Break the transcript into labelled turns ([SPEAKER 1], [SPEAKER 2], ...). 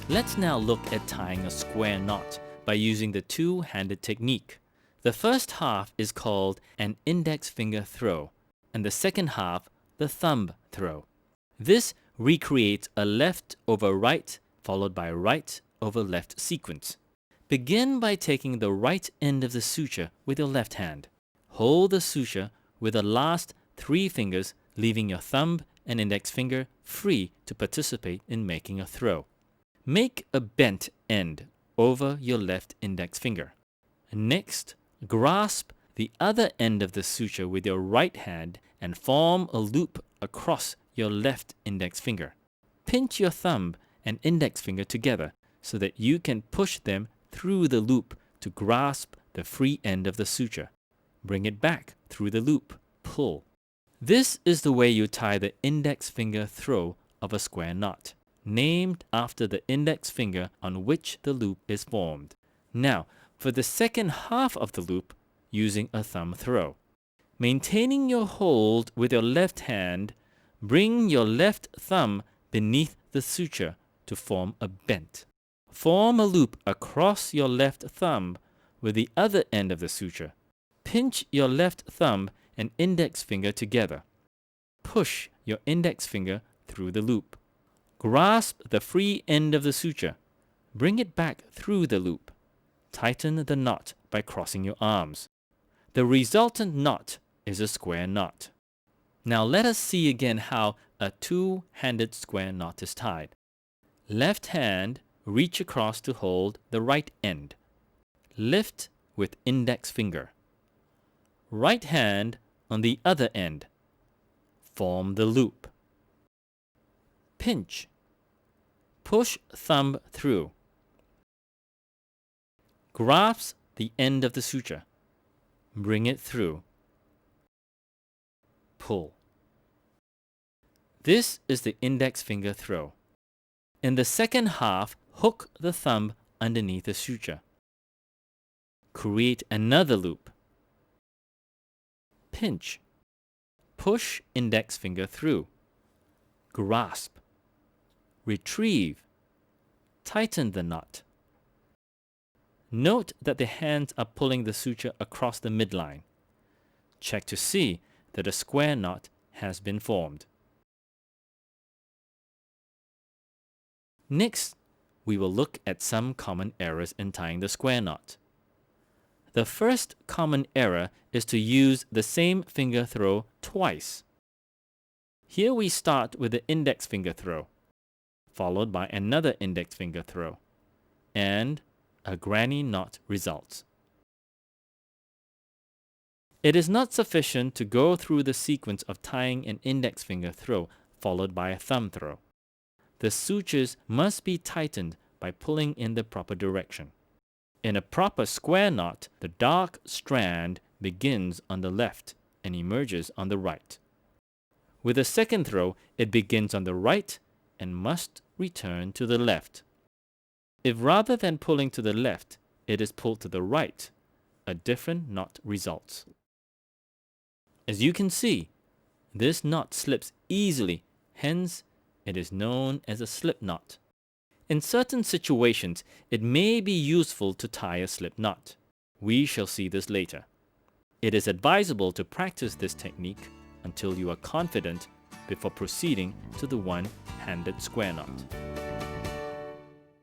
[SPEAKER 1] Let's now look at tying a square knot by using the two-handed technique. The first half is called an index finger throw, and the second half the thumb throw. This recreates a left over right followed by right over left sequence. Begin by taking the right end of the suture with your left hand. Hold the suture with the last 3 fingers, leaving your thumb and index finger free to participate in making a throw. Make a bent end over your left index finger. Next, grasp the other end of the suture with your right hand and form a loop across your left index finger. Pinch your thumb and index finger together so that you can push them through the loop to grasp the free end of the suture. Bring it back through the loop. Pull. This is the way you tie the index finger throw of a square knot, named after the index finger on which the loop is formed. Now, for the second half of the loop, using a thumb throw. Maintaining your hold with your left hand, bring your left thumb beneath the suture to form a bent. Form a loop across your left thumb with the other end of the suture. Pinch your left thumb and index finger together. Push your index finger through the loop. Grasp the free end of the suture. Bring it back through the loop. Tighten the knot by crossing your arms. The resultant knot is a square knot. Now let us see again how a two-handed square knot is tied. Left hand, reach across to hold the right end. Lift with index finger. Right hand on the other end. Form the loop. Pinch. Push thumb through. Grasp the end of the suture. Bring it through. Pull. This is the index finger throw. In the second half, hook the thumb underneath the suture. Create another loop. Pinch. Push index finger through. Grasp. Retrieve. Tighten the knot. Note that the hands are pulling the suture across the midline. Check to see that a square knot has been formed. Next, we will look at some common errors in tying the square knot. The first common error is to use the same finger throw twice. Here we start with the index finger throw, followed by another index finger throw, and a granny knot results. It is not sufficient to go through the sequence of tying an index finger throw followed by a thumb throw. The sutures must be tightened by pulling in the proper direction. In a proper square knot, the dark strand begins on the left and emerges on the right. With a second throw, it begins on the right and must return to the left. If rather than pulling to the left, it is pulled to the right, a different knot results. As you can see, this knot slips easily, hence it is known as a slip knot. In certain situations, it may be useful to tie a slip knot. We shall see this later. It is advisable to practice this technique until you are confident before proceeding to the one-handed square knot.